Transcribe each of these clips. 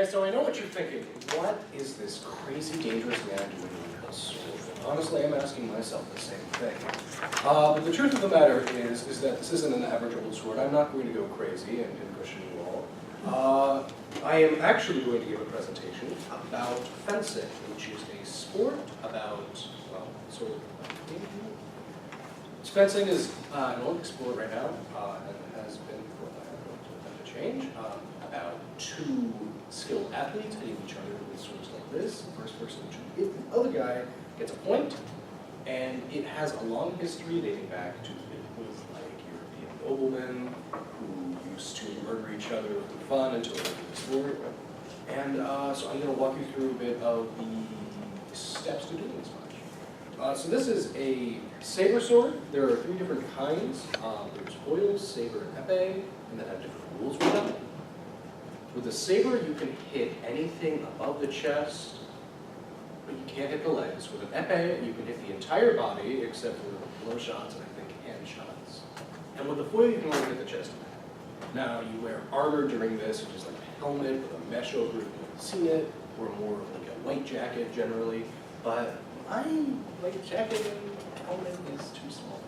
Okay, so I know what you're thinking. What is this crazy, dangerous man doing with a sword? Honestly, I'm asking myself the same thing. But the truth of the matter is that this isn't an average old sword. I'm not going to go crazy and pincushion you all. I am actually going to give a presentation about fencing, which is a sport about, well, sort of, fencing is an Olympic sport right now, and has been for a change. About two skilled athletes hitting each other with swords like this. The first person to hit the other guy gets a point, and it has a long history dating back to with like European noblemen who used to murder each other for fun until they took the sport. And so I'm going to walk you through a bit of the steps to doing this much. So this is a saber sword. There are three different kinds. There's foil, saber, and epee, and that have different rules with them. With the saber, you can hit anything above the chest, but you can't hit the legs. With an epee, you can hit the entire body, except for blow shots and I think hand shots. And with the foil, you can only hit the chest. Now, you wear armor during this, which is like a helmet with a mesh over it. You can see it, or more of like a white jacket generally. But my white jacket and helmet is too small.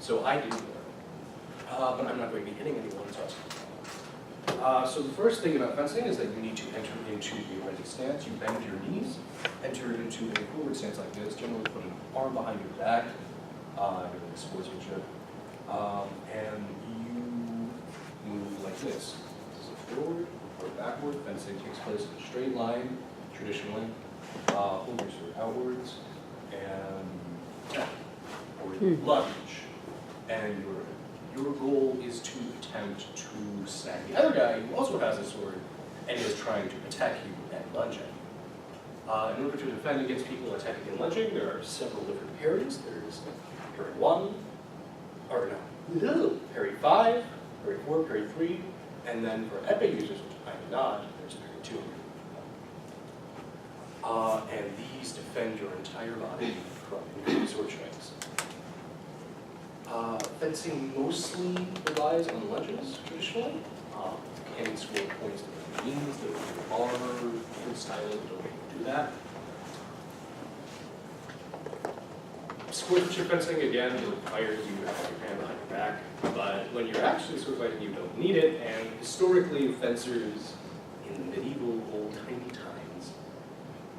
So I didn't wear it. But I'm not going to be hitting anyone, so so the first thing about fencing is that you need to enter into a ready stance. You bend your knees, enter into a forward stance like this, generally put an arm behind your back, like sportsmanship, and you move like this. This is a forward or backward. Fencing takes place in a straight line, traditionally. Hold your sword outwards, and tap, or lunge, and your goal is to attempt to snag the other guy who also has a sword and is trying to attack you and lunge at you. In order to defend against people attacking and lunging, there are several different parries. There's parry 1, or no, parry 5, parry 4, parry 3, and then for epee users, which I am not, there's parry 2. And these defend your entire body from your sword strikes. Fencing mostly relies on lunges, traditionally. You can score points to the knees, the armor, good style, don't do that. Sportsmanship fencing, again, requires you to have your hand behind your back, but when you're actually sword fighting, you don't need it, and historically, fencers in medieval old-timey times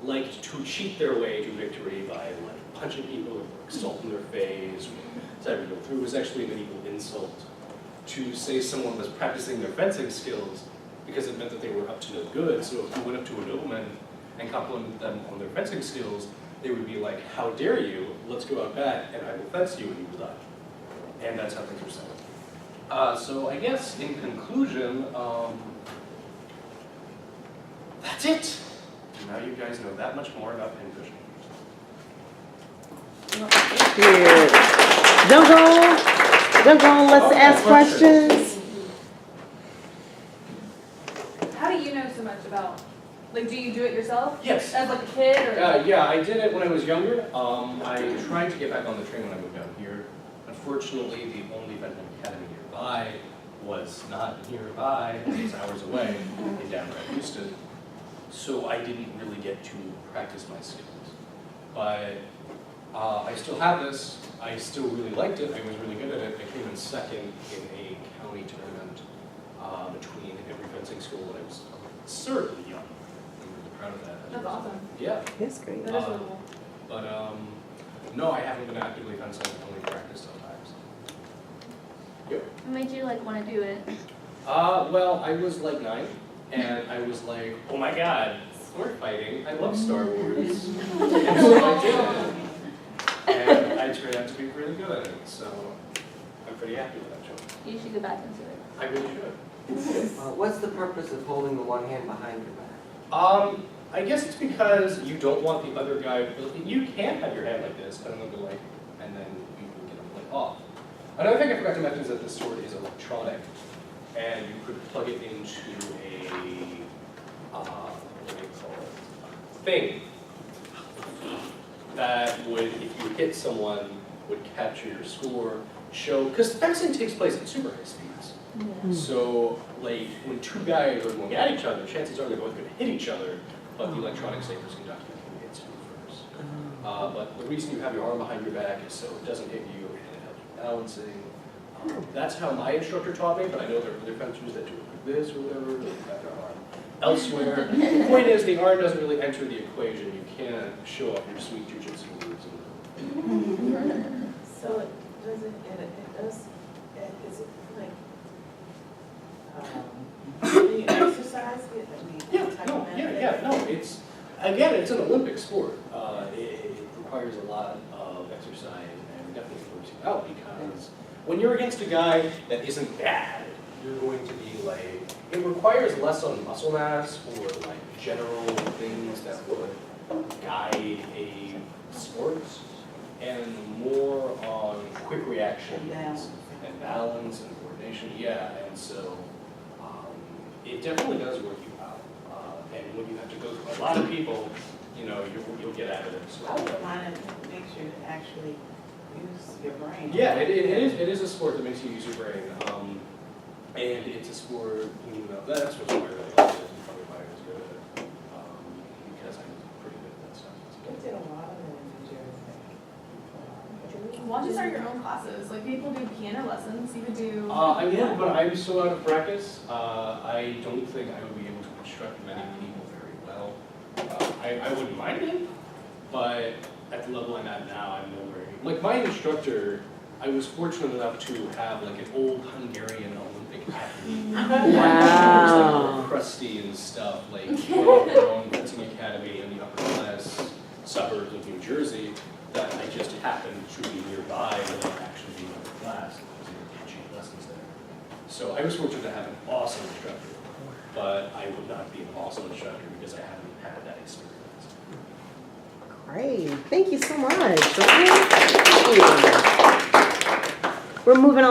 liked to cheat their way to victory by like punching people or salt in their face. It was actually a medieval insult to say someone was practicing their fencing skills because it meant that they were up to no good. So if you went up to a nobleman and complimented them on their fencing skills, they would be like, "How dare you? Let's go out back and I will fence you," and you will die. And that's how things were set. So I guess in conclusion, that's it. Now you guys know that much more about pincushion. Don't go, let's ask questions. How do you know so much about, like, do you do it yourself? Yes. As like a kid or? Yeah, I did it when I was younger. I tried to get back on the train when I moved down here. Unfortunately, the only fencing academy nearby was not nearby, it was hours away in downtown Houston. So I didn't really get to practice my skills. But I still have this. I still really liked it. I was really good at it. I came in second in a county tournament between every fencing school when I was absurdly young. I'm really proud of that. That's awesome. Yeah. That's great. That is really cool. But no, I haven't been actively fencing. I've only practiced sometimes. Yep. What made you like want to do it? Well, I was like 9, and I was like, oh my god, sword fighting. I love Star Wars. And so I did it. And I turned out to be really good at it, so I'm pretty happy with that choice. You should go back into it. I really should. What's the purpose of holding the one hand behind your back? I guess it's because you don't want the other guy, you can have your hand like this, kind of like, and then you can get them like off. Another thing I forgot to mention is that this sword is electronic, and you could plug it into a, what do you call it, thing that would, if you hit someone, would capture your score, show, because fencing takes place at super high speeds. So, like, when two guys are going at each other, chances are they're both gonna hit each other, but the electronic safer is conducting who hits who first. But the reason you have your arm behind your back is so it doesn't hit you and it helps you balancing. That's how my instructor taught me, but I know there are other countries that do it like this or whatever, they have their arm elsewhere. The point is, the arm doesn't really enter the equation. You can't show off your sweet jujitsu moves. So it doesn't, it does, is it like, do you exercise it? I mean, Yeah, type no, of yeah, method? yeah, no, it's, again, it's an Olympic sport. It requires a lot of exercise and definitely works you out because when you're against a guy that isn't bad, you're going to be like, it requires less on muscle mass or like general things that would guide a sport and more on quick reactions and balance and coordination, yeah, and so it definitely does work you out. And when you have to go through a lot of people, you know, you'll get out of it. So. I would mind it makes you actually use your brain. Yeah, it is a sport that makes you use your brain. And it's a sport, you know, that's what's why I really like it, and probably why I was good at it. Because I'm pretty good at that stuff. We did a lot of it in New Jersey. Why don't you start your own classes? Like people do piano lessons, you could do. I would, but I'm so out of practice, I don't think I would be able to instruct many people very well. I wouldn't mind it, but at the level I'm at now, I'm nowhere. Like my instructor, I was fortunate enough to have like an old Hungarian Olympic athlete. Wow. Who's like all crusty and stuff, like from their own fencing academy in the upper class suburbs of New Jersey, that I just happened to be nearby without actually being in the class, because they were teaching lessons there. So I was fortunate to have an awesome instructor, but I would not be an awesome instructor because I haven't had that experience. Great, thank you so much. We're moving on.